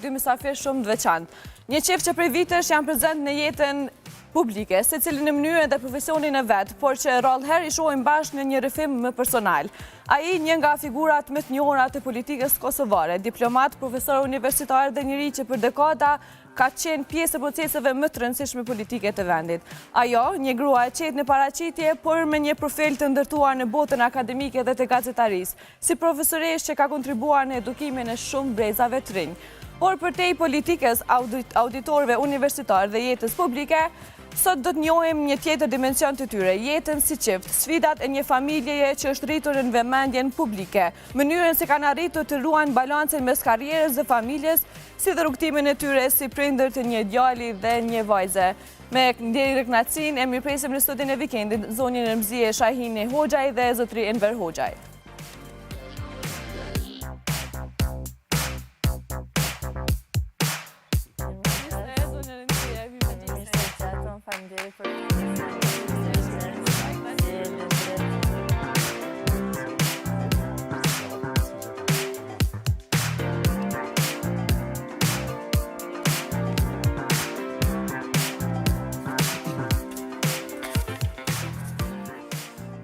Dy mysafir shumë të veçantë. Një qef që prej vitesh janë prezent në jetën publike, se cilin në mënyrën dhe profesionin e vetë, por që rallëherë i shohim bashkë në një rrëfim më personal. Ai një nga figurat më të njohura të politikës kosovare, diplomat, profesor universitar dhe njëri që për dekada ka qenë pjesë e proceseve më të rëndësishme politike të vendit. Ajo, një grua e qetë në paraqitje, por me një profil të ndërtuar në botën akademike dhe të gazetarisë, si profesoresh që ka kontribuar në edukimin e shumë brezave të rinj. Por për te i politikës, auditorëve universitarë dhe jetës publike, sot do të njohim një tjetër dimension të tyre, jetën si qift, sfidat e një familjeje që është rritur në vëmendjen publike, mënyrën se kanë arritur të ruajnë balancin mes karrierës dhe familjes, si dhe rrugtimin e tyre si prindër të një djali dhe një vajze. Me ndjeri rëknacin, e mirëpresim në studion e Vikendit, zonjën e Rëmzie Shahini Hoxhaj dhe zotri Enver Hoxhaj.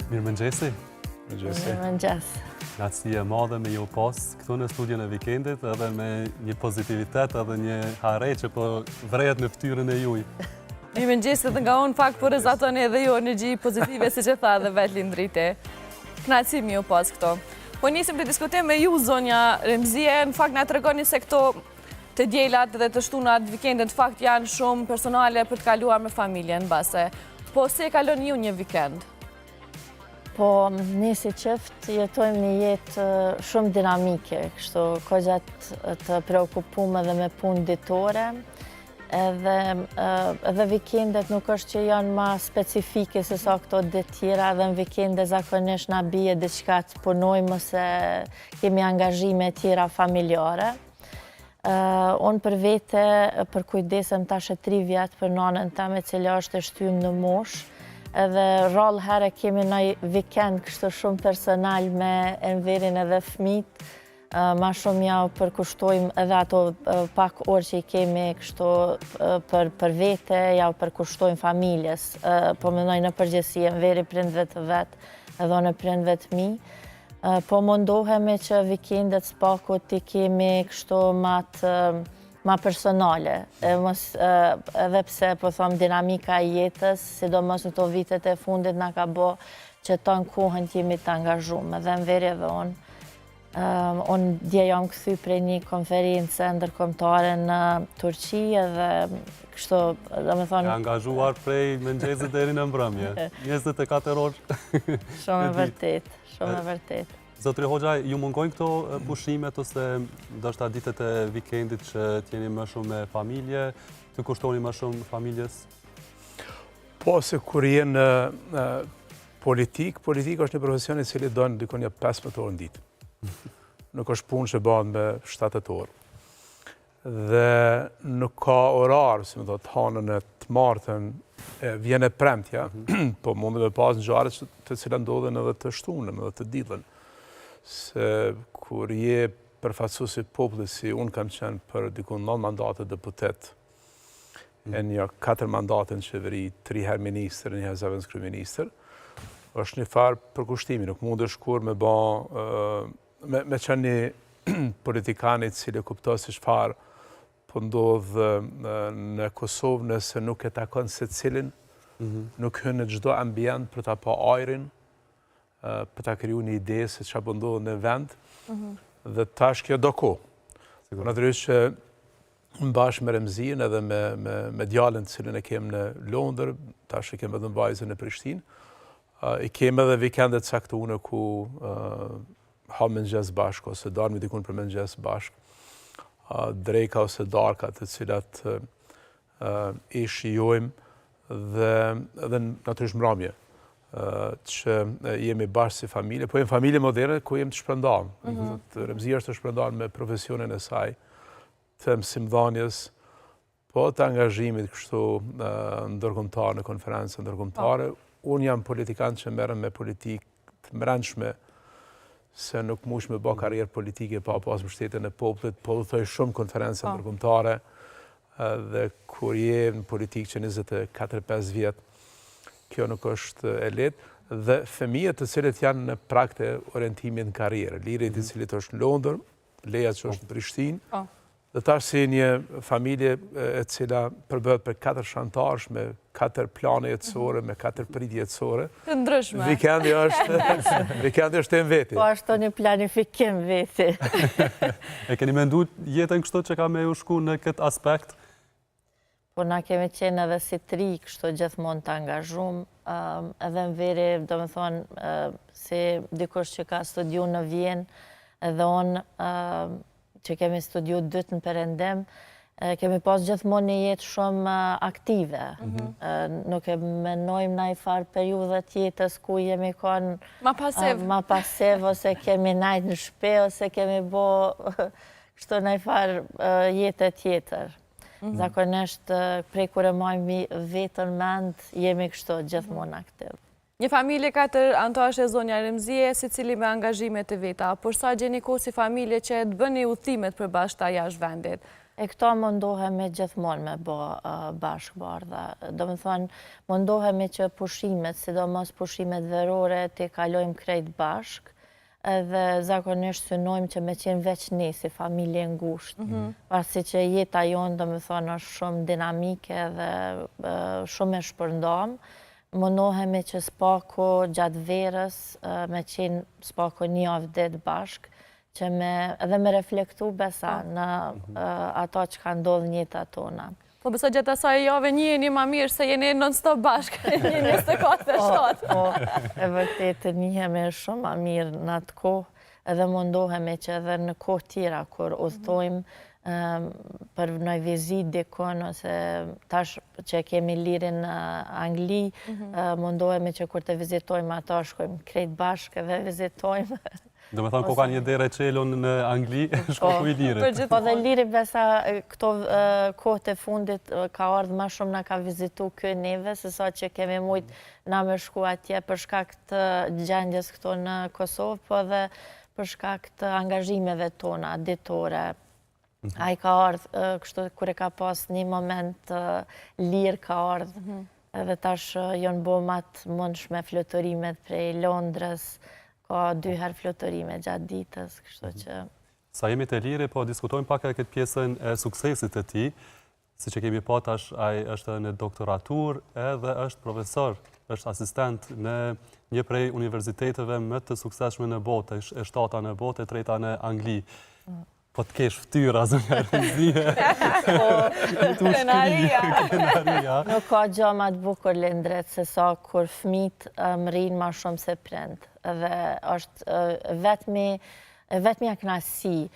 Mirëmëngjesi. Mirëmëngjes. Knatësi e madhe me ju pas këtu në studion e Vikendit, edhe me një pozitivitet edhe një hare që po vrejet në ftyrën e juj. Mirëmëngjesi dhe nga unë fakt po rezatoni edhe ju energji pozitive, si që tha dhe vetë lindrite. Knatësi me ju pas këto. Po nisim të diskutim me ju, zonja Rëmzie, në fakt nga të regoni se këto të djelat dhe të shtunat Vikendit në fakt janë shumë personale për të kaluar me familjen base. Po se kalon ju një vikend? Po, ne si qift jetojmë një jetë shumë dinamike, kështu ko gjatë të preokupume dhe me punë ditore, edhe vikendet nuk është që janë ma specifike se sa këto ditë tjera, dhe në vikende zakonisht na bie diçka të punojmë ose kemi angazhime tjera familjare. Unë për vete përkujdesem tash e 3 vjetë për nanën teme cila është e shtymë në moshë, edhe rallë herë kemi në vikend kështu shumë personal me Enverin edhe fëmijët. Ma shumë ja përkushtojmë edhe ato pak orë që i kemi kështu për vete, ja përkushtojmë familjes. Po mendoj në përgjithësi Enveri prindve të vetë, edhe në prindve të mi. Po mundohemi që vikendet s'pakut i kemi kështu ma personale, edhe pse po thom dinamika e jetës, sidomos në to vitet e fundit nga ka bo që të në kohën të jemi të angazhume, dhe në veri edhe unë. Unë dje jam këthy prej një konferencë ndërkombëtare në Turqi edhe kështu, dhe me thonë... Ka angazhuar prej mëngjesit deri në mbrëmje, 24 orë. Shumë e vërtet, shumë e vërtet. Zotri Hoxhaj, ju mungojnë këto pushimet ose ndoshta ditët e vikendit që t'jeni më shumë me familje, të kushtoni më shumë familjes? Po, se kur jenë politik është një profesion i cili donë dikon një 15 orë në ditë. Nuk është punë që bëhen me 7 orë. Dhe nuk ka orarë, si më do të hanën e të martën, vjen e premtja, po mundu me pas në gjarët të cilat ndodhen edhe të shtunën, edhe të ditën. Se kur je përfaqësuesi i popullit, si unë kam qenë për dikun 9 mandate deputet, e një 4 mandate në qeveri, 3 herë ministër, 1 herë zëvendës kryeministër, është një farë përkushtimi, nuk mundesh kur me qenë një politikanit cili kuptohet si çfarë po ndodh në Kosovë nëse nuk e takon secilin, nuk hyn në çdo ambient për ta pa ajrin, për ta kriju një ide se çfarë po ndodh në vend, dhe tash kjo do kohë. Natyrisht që bashkë me Remzien edhe me djalin të cilin e kemë në Londër, tash e kemë edhe në vajzën në Prishtinë, i kemë edhe vikendet caktuara ku ha mëngjes bashkë, ose darmi dikun për mëngjes bashkë, drejka ose darka të cilat i shijojmë dhe natyrisht mbrëmje. Që jemi bashkë si familje, po jemi familje moderne ku jemi të shpërndarë. Remzia është të shpërndarë me profesionin e saj, të mësimdhënies, po të angazhimit kështu ndërkombëtar në konferencë ndërkombëtare. Unë jam politikan që merrem me politikë të brendshme, se nuk mush me bë karrierë politike pa pas mbështetjen e popullit, po u thoj shumë konferenca ndërkombëtare dhe kur je në politikë që 24-5 vjet, kjo nuk është e lehtë dhe fëmijët të cilët janë në prag të orientimit në karrierë, Lirit i cili është në Londër, Leja që është në Prishtinë, dhe tash si një familje e cila përbëhet për 4 shantarësh me 4 plane jetësore, me 4 pritje jetësore. Të ndryshme. Vikendi është e veti. Po ashtu një planifikim veti. E keni mendu jetën kështu që ka me u shku në këtë aspekt? Po na kemi qenë edhe si tri, kështu gjithmonë të angazhum, edhe në veri, do me thonë, si dikush që ka studiu në Vjenë, edhe unë që kemi studiu dytë në Perëndim, kemi pas gjithmonë një jetë shumë aktive. Nuk e menojmë na i farë periudhët jetës ku jemi konë ma pasiv, ose kemi najtë në shpe, ose kemi bo kështu na i farë jetë tjetër. Zakonisht, prej kur e majmë vetën mend, jemi kështu gjithmonë aktiv. Një familje 4 antarësh e zonja Remzie, si cili me angazhimet e veta, por sa gjeni kohë si familje që të bëni udhimet për bashkëta jashtë vendit? E këto mundohemi gjithmonë me bë bashkë bardha. Do me thonë, mundohemi që pushimet, sidomos pushimet verore, të kalojmë krejt bashkë, edhe zakonisht synojmë që me qenë veç ne si familje ngushtë. Pasi që jeta jonë, do me thonë, është shumë dinamike dhe shumë e shpërndamë, mundohemi që spako gjatë verës, me qenë spako një javë ditë bashkë, që edhe me reflektu besa në ato që ka ndodhë njëta tona. Po besoj gjatë asaj jave njiheni ma mirë se jeni non-stop bashkë, një 24/7. Po, e vërtetë njihemi shumë ma mirë në atë kohë, edhe mundohemi që edhe në kohë tjera, kur udhtojmë, për në vizit dikon, ose tash që kemi Lirin në Angli, mundohemi që kur të vizitojmë ato, shkojmë krejt bashkë dhe vizitojmë. Do me thonë, ko ka një dere qelon në Angli, shkoku i Lirit. Po dhe Liri besa këto kohët e fundit ka ardhë ma shumë na ka vizitu kjo neve, se sa që kemi mujtë na me shku atje për shkak të gjendjes këto në Kosovë, po dhe për shkak të angazhimeve tona, ditore. A i ka ardhë, kështu kure ka pas një moment lirë ka ardhë, edhe tash jonë bo matë mundshme fluturimet prej Londrës, ka 2 herë flutërime gjatë ditës, kështu që... Sa jemi të Liri, po diskutojmë pak e këtë pjesën e suksesit të ti, si që kemi pa tash, ai është në doktoratur edhe është profesor, është asistent në një prej universiteteve më të suksesshme në botë, e 7-ta në botë, e 3-ta në Angli. Po të kesh ftyra, zonja Remzie. Po, krenaria. Nuk ka gjë ma të bukur lindret, se sa kur fëmit më rinë ma shumë se prind. Dhe është vetëmja knasi.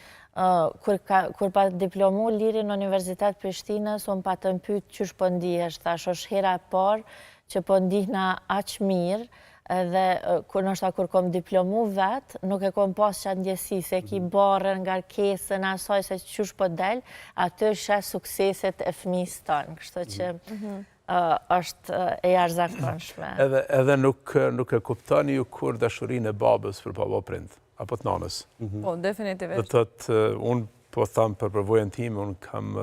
Kur pa diplomu Liri në Universitet Prishtinës, unë pa të mpyt qysh po ndihesh, thash është hera e parë që po ndihna aq mirë, edhe kur kom diplomu vetë, nuk e kom pas që ndjesi, se ki barën nga kesën asaj se qysh po del, aty është sukseset e fëmijës tonë, kështu që është e jashtëzakonshme. Edhe nuk e kuptoni ju kur dashurinë e babës për prind, apo të nanës. Po, definitivisht. Dhe tëtë, unë po thamë për përvojën time, unë kam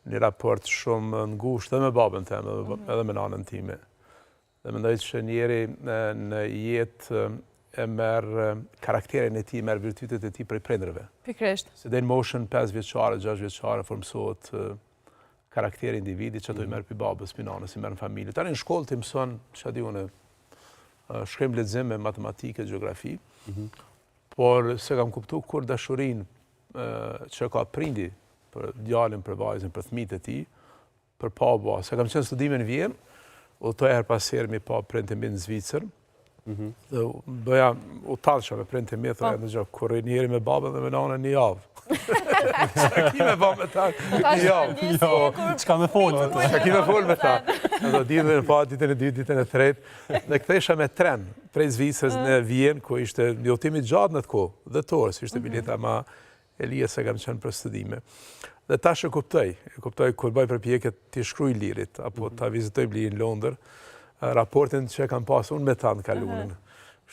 një raport shumë ngushtë edhe me babën temë, edhe me nanën time. Dhe mendoj që njeri në jetë e merë karakterin e ti, merë virtytet e ti prej prindërve. Pikrisht. Se dhe në moshën 5 vjeçare, 6 vjeçare, formësohet karakteri individi që ato i merë për babës, për nanës, i merë në familje. Tani në shkollë të mëson, që di unë, shkrim lexim me matematike, gjeografi, por se kam kuptu kur dashurin që ka prindi për djalin, për vajzën, për fëmijët e ti, për pa ba. Se kam qenë studime në Vjenë, u të herë pasirë mi pa prindë mi në Zvicër, dhe bëja u talësha me prindë mi, thëja në gjë, kur njeri me babën dhe me nanën një javë. Qa ki me ba me ta një javë? Qka me folë me ta? Qa ki me folë me ta? Dhe ditën e pa, ditën e 2, ditën e 3, dhe këthesha me tren prej Zvicës në Vjenë, ku ishte një utimi gjatë në të kohë, dhe torës, ishte bileta ma Elia se kam qenë për studime. Dhe tash e kuptoj kur bëj përpjekjet t'i shkruaj Lirit, apo ta vizitoj Lirin në Londër, raportin që kam pas unë me ta në kalunin.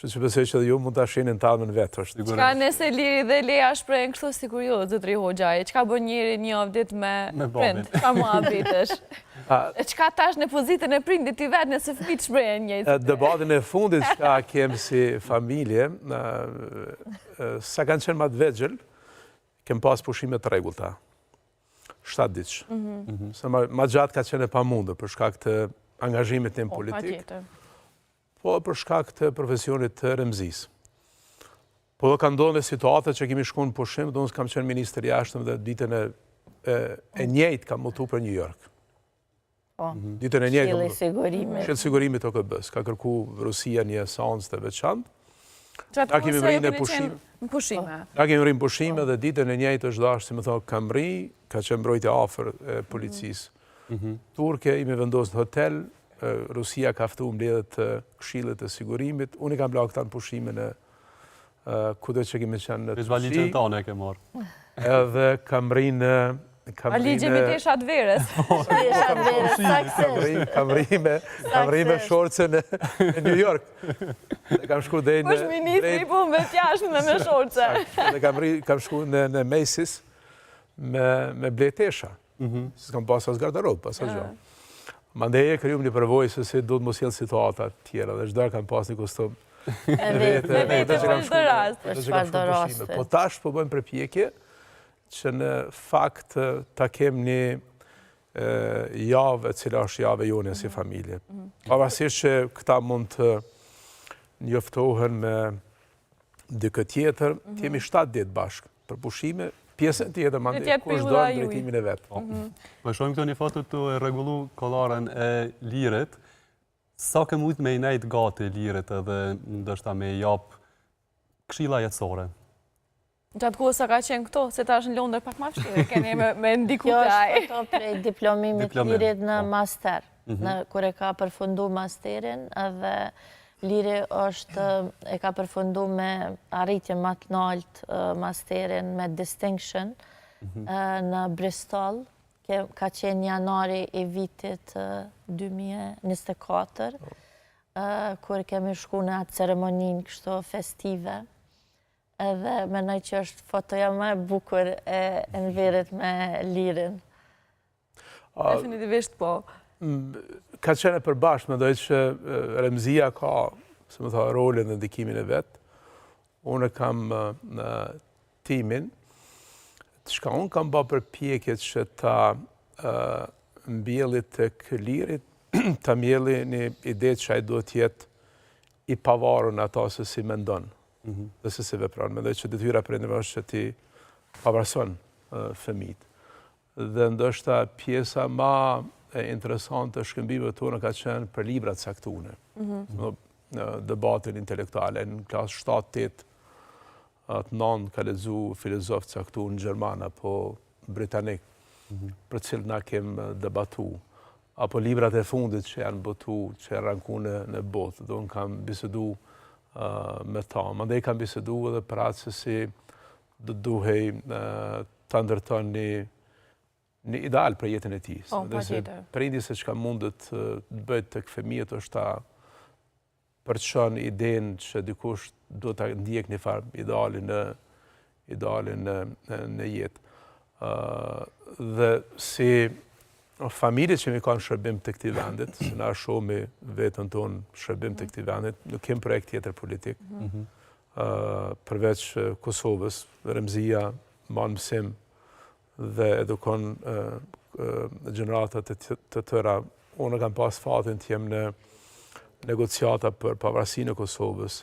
Kështu që besoj që dhe ju mund të ashinin të almën vetë është. Qka nëse Liri dhe Lea shprejnë kështu sikur jo, zotëri Hoxhaj, qka bën njëri një avdit me prind, qka mua abitesh? E qka tash në pozitën e prindit i vetë nëse fëmijët shprejnë njëjtë? Debatin e fundit qka kemë si familje, sa kanë qenë ma të vegjël, kemë pas pushime të regullta. 7 ditë. Se ma gjatë ka qenë e pa mundë për shkak të angazhimit tim politik, po për shkak të profesionit të Remzis. Po do ka ndonë dhe situatët që kemi shku në pushim, do nësë kam qenë minister jashtëm dhe ditën e njejtë kam mutu për New York. Ditën e njejtë kam mutu. Shqilë sigurimit OKB-s. Ka kërku Rusia një esancë të veçantë. Na kemi rrinë në pushime. Na kemi rrinë pushime dhe ditën e njejtë është dashë, si më thonë, kam ri, ka qenë mbrojtja afër e policisë turke, i me vendosë në hotel, Rusia ka ftu mbledhjet të Këshillit të Sigurimit. Unë i kam bla këta në pushime në kudo që kemi qenë në Turqi. Ligjën tonë e ke marrë. Edhe kam rinë... A ligjemi të ishat verës? Kam ri me shorce në New York. Kam shku dhe në... Kush ministri po me t'jashmë dhe me shorce. Kam shku në Macy's me bletesha. Si kam pas as garderob, pas as gjo. Mandeje kryum një përvoj se si do të mos jenë situatat tjera dhe çdo kam pas një kostum vete për çfarëdo rasti. Po tash po bëjmë përpjekje që në fakt ta kem një javë e cila është javë jone si familje. Pavarësisht që këta mund të njoftohen me dikë tjetër, të jemi 7 ditë bashkë për pushime. Pjesën tjetër mande kush do në drejtimin e vetë. Po shojmë këto një foto të rregullu kollaren e Lirit. Sa ke mujt me i nejt gati Lirit edhe ndështë me i jap këshilla jetësore? Gjatë kohës sa ka qenë këto, se ta është në Londër pak ma fështirë, keni me ndiku të ajë. Kjo është këto prej diplomimit Lirit në master, kur e ka përfundu masterin, edhe Liri e ka përfundu me arritje më të lartë masterin me distinction në Bristol, ka qenë janari i vitit 2024, kur kemi shku në atë ceremonin kështu festive, edhe menoj që është fotoja më e bukur e Enverit me Lirin. Definitivisht po. Ka qene përbashkë, me dojtë që Remzia ka, se më tha, rolin dhe ndikimin e vetë. Unë kam në timin, të shka unë kam ba përpjekjet që ta mbjellit të këlirit, ta mbjellit një ide që ajë duhet jetë i pavarën ata se si mendon, dhe se si vepran. Me dojtë që detyra për ndërë është që ti pavarëson fëmijët. Dhe ndështë pjesa ma interesant të shkëmbive tonë ka qenë për librat saktune. Në debatin intelektuale, në klasë 7-8, atë 9 ka lezu filozof saktun Gjerman apo Britanik, për cilë na kem debatu, apo librat e fundit që janë botu, që janë ranku në botë, dhe unë kam bisedu me ta. Mandej kam bisedu edhe për atë se si duhej të ndërton një ideal për jetën e ti. Prindi se që ka mundet të bëjt të këfëmijët është ta përçon idenë që dikush do të ndjek një farë idealin në jetë. Dhe si familjet që mi kanë shërbim të këti vendit, se na shomi vetën tonë shërbim të këti vendit, nuk kem projekt tjetër politik, përveç Kosovës, Remzia, manë mësim, dhe edukon gjeneratat të tëra. Unë kam pas fatin të jem në negociata për pavarësinë e Kosovës,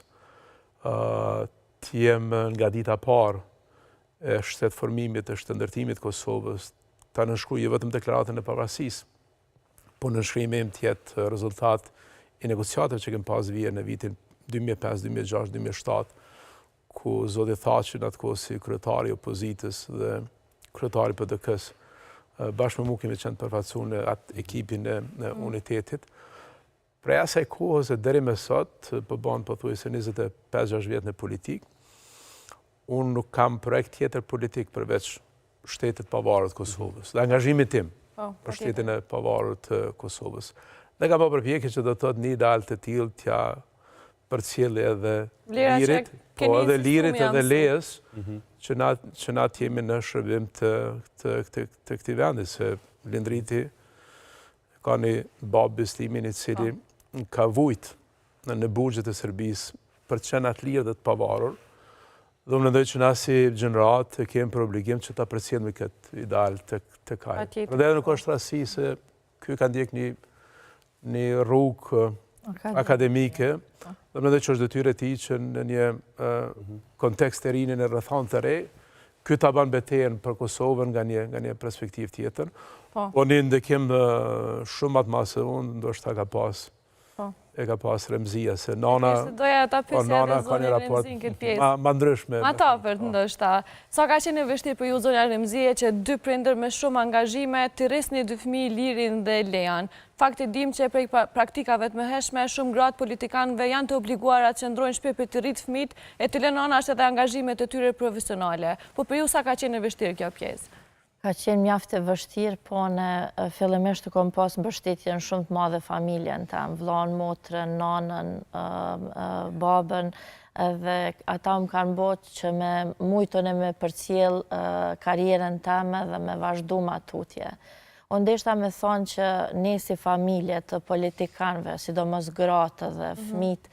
të jem nga dita parë e shtetëformimit e shtëndërtimit Kosovës, ta nënshkruj jo vetëm deklaratën e pavarësisë, po nënshkrimim të jetë rezultat i negociatave që kem pas vije në vitin 2005, 2006, 2007, ku Zoti Thaçi në atë kohë si kryetari i opozitës dhe kryetari PDK-s, bashkë me mu kemi qenë përfaqësu në atë ekipin e unitetit. Prej asaj kohës e deri me sot, po banë pothuajse 25-6 vjetë në politikë, unë nuk kam projekt tjetër politik përveç shtetit pavarur të Kosovës, dhe angazhimit tim për shtetin e pavarur të Kosovës. Dhe kam po përpjekje që do të thotë një ideal të tillë t'ja përcjellje edhe Vlera që lirit, keni po edhe insistuar lirit janë edhe si- lejes, që na jemi në shërbim të këtij vendi, se lindriti ka një babë beslimin i cili ka vujt në burgjet e Serbisë për të qenë atë lirë dhe të pavarur. Dhe unë mendoj që na si gjenerat kemi për obligim që ta përcjellim këtë ideal të kaj. Patjetër. Prandaj nuk është rasti se ky ka ndjek një rrugë akademike, dhe mendoj që është detyrë e tij që në një kontekst të rinj në rrethantë të re, ky ta ban betejën për Kosovën nga një perspektivë tjetër. Po një ndikim shumë më të madh se unë, ndoshta e ka pas Remzia, se nana... Doja ta pyesja nana edhe ka një zonën raport Remzi në këtë pjesë. ma ndryshme. Ma tapërt, ndoshta. Sa ka qenë e vështirë për ju zonja Remzie që dy prindër me shumë angazhime të rrisni dy fëmijë Lirin dhe Lean. Fakti dim që prej praktikave të mëhershme shumë gratë politikanëve janë të obliguara të qëndrojnë shtëpi për të rritë fëmijët e të lënë anash edhe angazhimet e tyre profesionale. Po për ju sa ka qenë e vështirë kjo pjesë? Ka qenë mjaft e vështirë, po në fillimisht të kom pas mbështetjen shumë të madhe familjen tam, vllahën, motrën, nanën, babën, dhe ata më kanë botë që me mujtën e me përcjell karrierën time dhe me vazhdu matutje. Unë deshta me thonë që ne si familje të politikanëve, sidomos gratë dhe fëmijët,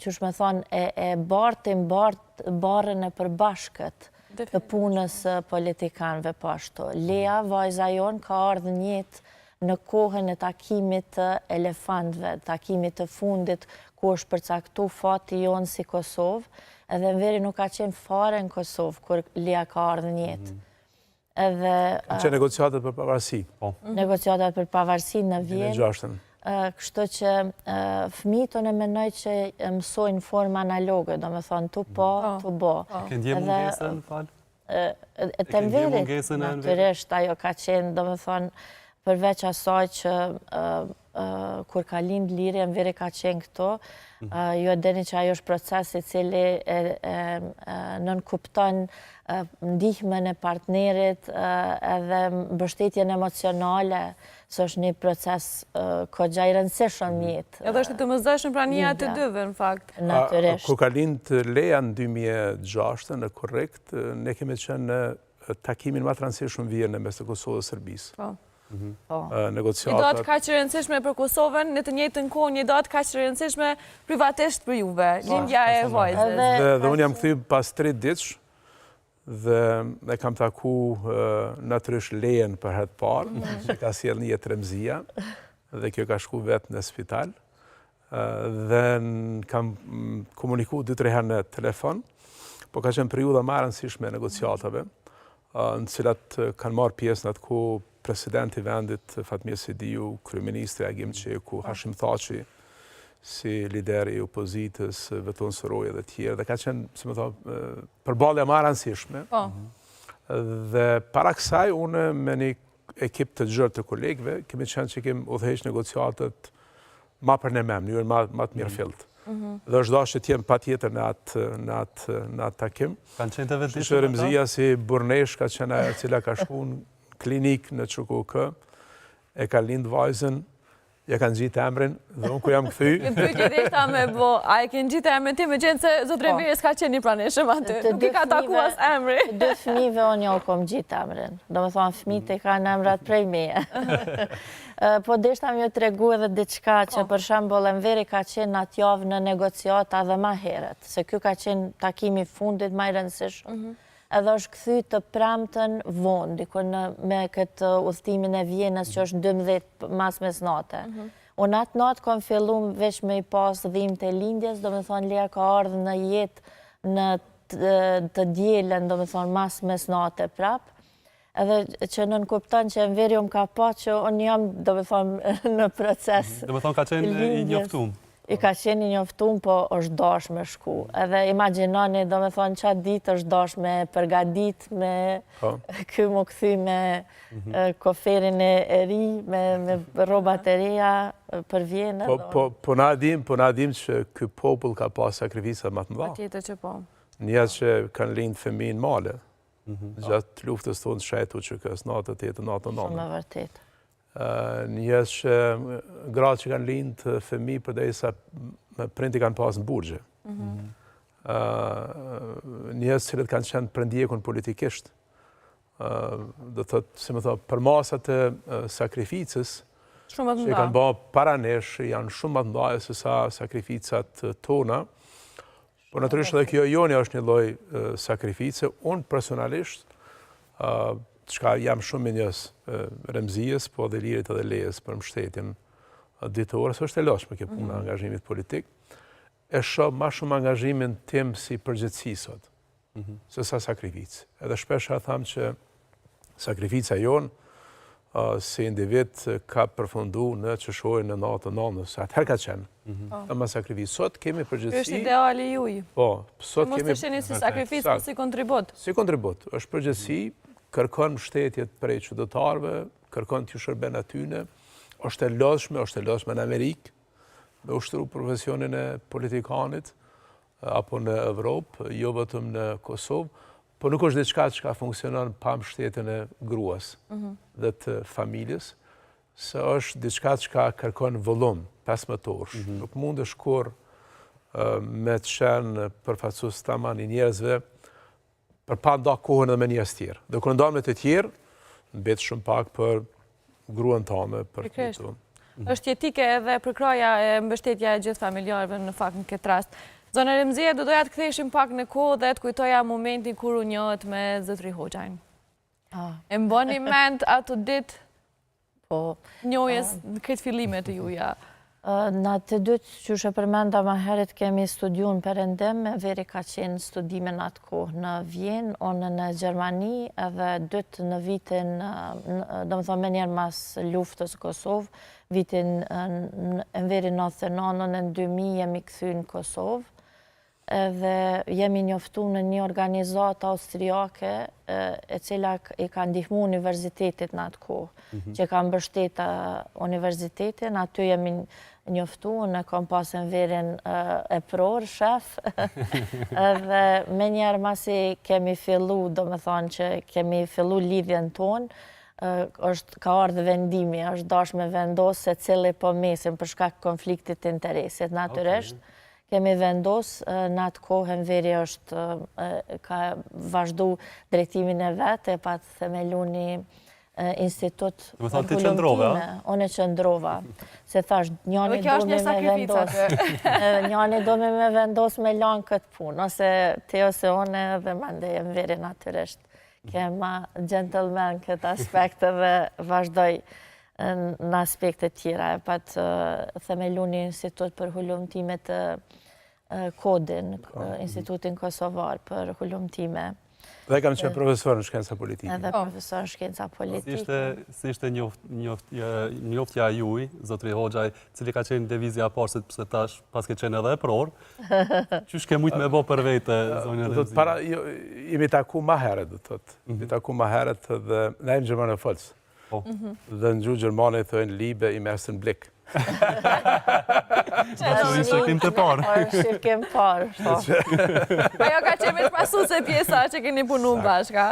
qysh me thonë e bartin barën e përbashkët të punës politikanëve pashtu. Lea, vajza jonë, ka ardhë njët në kohën e takimit të elefantëve, takimit të fundit, ku është përcaktu fati jonë si Kosovë, edhe në veri nuk ka qenë fare në Kosovë, kur Lea ka ardhë njët. Që negociatet për pavarësi. Negociatet për pavarësi në Vjenë. Kështu që fëmijët unë mendoj që mësojnë formë analoge, do me thonë tu po, tu bo. Ke ndje mungesën, falë? Të mverit, natyrisht, ajo ka qenë, do me thonë, përveç asaj që kur ka lind Liri, mveri ka qenë këto, ju e deni që ajo është proces i cili nënkupton ndihmën e partnerit edhe mbështetjen emocionale, së është një proces kogja i rëndësishëm jetë. Edhe është të mëzdëshën pra një atë dyve, në fakt. Natyrisht. Kur ka lind Lea në 2006, në korrekt, ne kemi qenë në takimin ma të rëndësishëm Vjenë mes të Kosovës dhe Serbisë. Një datë ka që rëndësishme për Kosovën, në të njëjtën kohë një datë ka që rëndësishme privatisht për juve, lindja e vajzës. Dhe unë jam këthy pas 3 ditësh, dhe kam taku natyrisht Lejen për herë të parë, që ka sjell një jetë Remzia, dhe kjo ka shku vetë në spital, dhe kam komuniku 2-3 herë në telefon, po ka qenë periudha më e rëndësishme e negociatave, në cilat kanë marrë pjesë në atë kohë presidenti i vendit Fatmir Sidiu, kryeministri Agim Qeku, Hashim Thaçi, si lideri i opozitës, Veton Sëroj dhe tjerë, dhe ka qenë, si më thonë, përballja më e rëndësishme. Dhe para kësaj, unë me një ekip të gjerë të kolegëve, kemi qenë që kemi udhëheq negociatet ma për ne mem, njërën ma të mirë fillt. Dhe është dashur që t'jem patjetër në atë takim. Kanë qenë të vetëdijshëm. Që Remzia si burnesh ka qenë ajo e cila ka shku në klinik në QKK, e ka lind vajzën, ja kanë gjitë emrin, dhe unë ku jam këthy. Këtë pyetje dhejta me bo, a e kënë gjitë emrin ti me qenë se zotë Remviri s'ka qenë një praneshëm aty, nuk i ka taku as emri. Të dy fëmijëve unë jo kom gjitë emrin, do me thonë fëmijët e kanë emrat prej meje. Po deshta më ju tregu edhe diçka që për shembull Enveri ka qenë atë javë në negociata dhe ma herët, se ky ka qenë takimi fundit më i rëndësishëm. Edhe është kthy të premten vonë, dikun me këtë udhëtimin e Vjenës që është 12 mas mesnate. Unë atë natë kom fillu veç me i pas dhimbje të lindjes, do me thonë Lea ka ardhur në jetë në të dielën, do me thonë mas mesnate prap. Edhe që nënkupton që Enveri më ka pa që unë jam, do me thonë, në proces. Do me thonë ka qenë i njoftum. I ka qenë i njoftum, po është dash me shku. Edhe imagjinoni, do me thonë, qatë ditë është dash me përgadit, me ky më kthy me koferin e ri, me rrobat e reja për Vjenë. Po na dim që ky popull ka pas sakrifisa më të mëdha. Patjetër që po. Njerëz që kanë lind fëmijë në male, gjatë luftës tonë shajtu që kësë natë 8-9. Shumë e vërtet. Njerëz që gratë që kanë lind fëmijë përderisa prindi kanë pas në burgje. Njerëz cilët kanë qenë prindjekun politikisht. Do thotë, si më thonë, për masat e sakrificës, Shumë që të i kanë bërë para nesh, janë shumë më të mëdha se sa sakrificat tona. Por natyrisht edhe kjo joni është një lloj sakrifice. Unë personalisht, çka jam shumë minjës Remzijes, po dhe Lirit edhe Lejes për mbështetjen ditore, se është e lashme kjo puna angazhimit politik. E shoh më shumë angazhimin tim si përgjithësi sot, se sa sakrificë. Edhe shpesh tham që sakrifica jonë si individ ka përfundu në qëshojnë në natë të nanës, atëherë ka qenë. Ama sakrificë. Sot kemi përgjithësi... Kjo është ideali juj. Po, sot Mos të sheni si sakrificë, po si kontribut. Si kontribut. Është përgjithësi, kërkon mbështetjet prej qytetarëve, kërkon t'ju shërben atyne, është e lodhshme në Amerikë, me ushtru profesionin e politikanit, apo në Evropë, jo vetëm në Kosovë, po nuk është diçka që funksionon pa mbështetjen e gruas dhe të familjes, se është diçka që kërkon vullum, 15 orësh. Nuk mundesh kur me të qenë përfaqësues tamam i njerëzve për pa nda kohën edhe me njerëz tjerë. Dhe kur ndan me të tjerë, mbet shumë pak për gruan tame, për fëmijët. Është jetike edhe përkraja e mbështetja e gjithë familjarëve në fakt në këtë rast. Zona Remzije, do doja të ktheheshim pak në kohë dhe të kujtoja momentin kur u njohët me Zotri Hoxhajn. E mbani mend ato ditë njohjes në këtë fillimet të juja? Në të dytë, që shë përmenda ma heret, kemi studiun Perëndim, veri ka qenë studime në atë kohë në Vjenë, onë në Gjermani, edhe dytë në vitin, do më thonë me njerë mas luftës Kosovë, vitin në veri 99, në 2000 jemi këthy në Kosovë, edhe jemi njoftu në një organizatë austriake e cila i ka ndihmu universitetit në atë kohë, që ka mbështeta universitetin, aty jemi njoftu, në kom pasën verin e pror, shef, edhe me njerë masi kemi fillu, do me thonë që kemi fillu lidhjen tonë, ka ardhë vendimi, është dash me vendosë se cili po mesin për shkak konfliktit interesit, natyrisht. Kemi vendosë në atë kohën veri është ka vazhdu drejtimin e vetë, e pa të themelu një institut për hullumtime. Unë e qëndrova. Se thash, njani do me vendosë me lanë këtë punë, ose te ose une dhe mande jem veri natyrisht. Kema gentleman këtë aspekt dhe vazhdoj në aspektet tjera. E pa të themelu një institut për hullumtime të Kodin, Institutin Kosovar për hullumtime. Dhe kam qenë profesor në shkenca politike. Edhe profesor në shkenca politike. Si ishte njoftja juj, Zotri Hoxhaj, cili ka qenë devizja parë, se tash pas ke qenë edhe e pror, qysh ke mujtë me bo për vete, zonjë Remzije? Jemi taku ma heret, do të thotë. Jemi taku ma heret dhe ne në Gjermane fëllës. Dhe në gjuhë Gjermane i thojnë libe i mesën blik. Shirkim të parë. Shirkim parë. Ajo ka qenë me të pasu se pjesa që keni punu bashka.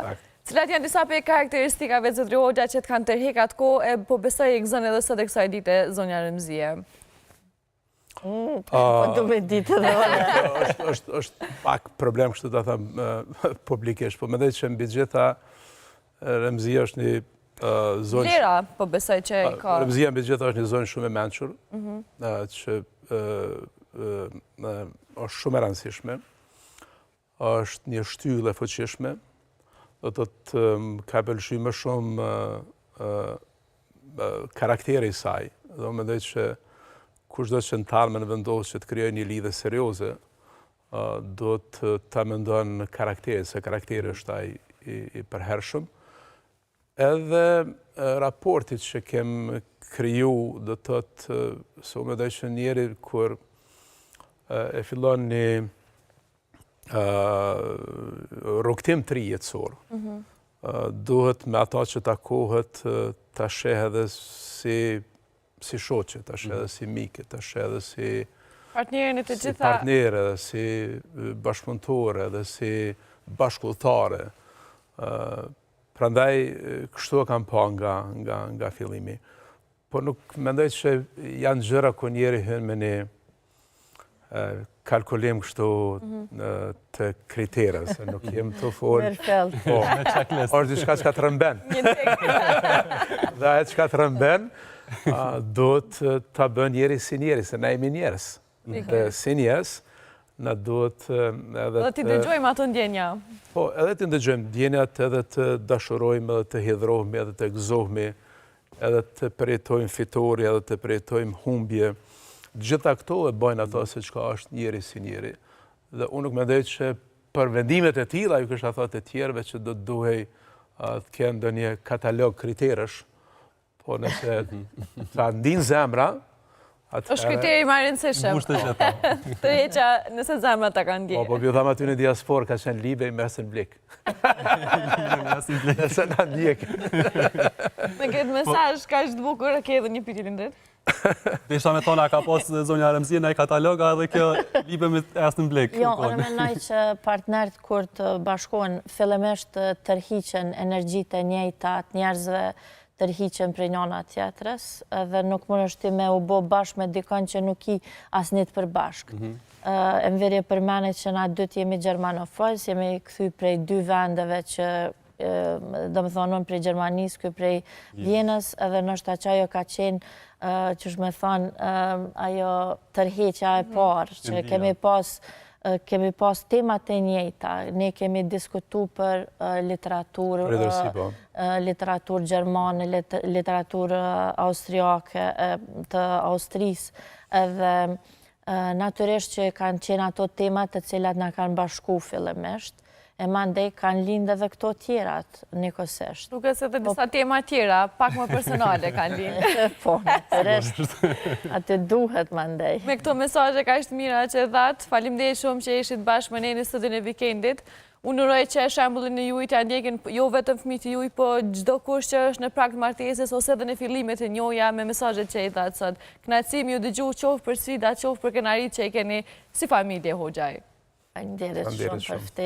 Cilat janë disa për karakteristikave Zotri Hoxha që të kanë tërhek atë ko, e po besoj i gëzën edhe sot e kësaj dite zonja Remzije. Po du me ditë dhe ole. është pak problem kështu të thëmë publikisht, po me dhe që mbi gjitha Remzija është një zonë... Vlera, po besoj që ka... Remzija mbi gjitha është një zonë shumë e menqur, që është shumë e rëndësishme, është një shtyllë e fuqishme, do të të ka pëlqy më shumë karakteri i saj, do me dhe që kush do që në talme në vendosë që të kryoj një lidhe serioze, do të ta mendon karakteri, se karakteri është ai i përhershëm. Edhe raportit që kem kriju, do të të, se me dhe që njeri kur e fillon një rrugtim të ri jetësor, duhet me ata që takohet ta sheh edhe si shoqe, ta sheh edhe si mike, ta sheh edhe si partnerin e të gjitha... Si partnere, si bashkëpunëtore, edhe si bashkëlltare. Prandaj, kështu e kam pa nga fillimi. Po nuk mendoj që janë gjëra ku njeri hyn me një kalkulim kështu të kriterës, se nuk jem të folë. Mirëfell. Po, është diçka që ka të rëmben. Dhe ajo që ka të rëmben, do të bën njeri si njeri, se na jemi njerës. Dhe si njerës, na duhet edhe Dhe ti dëgjojmë ato ndjenja. Po, edhe të ndëgjojmë ndjenjat, edhe të dashurojmë, edhe të hidhrohemi, edhe të gëzohemi, edhe të përjetojmë fitori, edhe të përjetojmë humbje. Gjitha këto e bëjnë ato se çka është njeri si njeri. Dhe unë nuk mendoj që për vendimet e tilla, ju kisha thënë të tjerëve që do të duhej të kenë ndonjë katalog kriterësh, po nëse ta ndin zemra, Është kriteri më i rëndësishëm. Të heqa nëse zemra ta kanë ndjerë. Po, bjo dhamë aty në diaspor, ka qenë libe i mesën blik. Nëse na ndjek. Me këtë mesazh ka që të bukur, ke edhe një pyetje Lindrit? Desha me tona ka pas zonja Remzi në kataloga edhe kjo libe me asë në blek. Jo, unë mendoj që partnerët kur të bashkohen, fillimisht të tërhiqen energjitë e njëjta të njerëzve, tërhiqen prej njëna tjetrës, edhe nuk mund është ti me u bo bashkë me dikon që nuk i asnit për bashkë. E më verje përmenet që na dytë jemi gjermanofojës, jemi këthy prej 2 vendeve që do më thonë unë prej Gjermanisë, këj prej Vjenës, edhe nështë që ajo ka qenë, që shme thonë, ajo tërheqja e parë, që kemi pas temat e njëjta. Ne kemi diskutu për literaturë, literaturë gjermane, literaturë austriake, të Austrisë, edhe natyrisht që kanë qenë ato temat të cilat na kanë bashku fillimisht, e mandej kanë lindë edhe këto tjerat njëkohësisht. Duke se dhe disa tema tjera, pak më personale kanë lindë. Po, natyrisht, aty duhet mandej. Me këto mesazhe ka ishtë mira që dhatë, faleminderit shumë që ishit bashkë me ne në studion e vikendit. Unë uroj që shembullin e juaj të ndjekin jo vetëm fëmijët e juaj, po çdo kush që është në prag të martesës ose edhe në fillimet e njoja me mesazhet që i thatë sot. Kënaqësi më ju dëgjoj qoftë për sfida, qoftë për kënaqëritë që i keni si familje Hoxhaj. Faleminderit shumë për ftesën.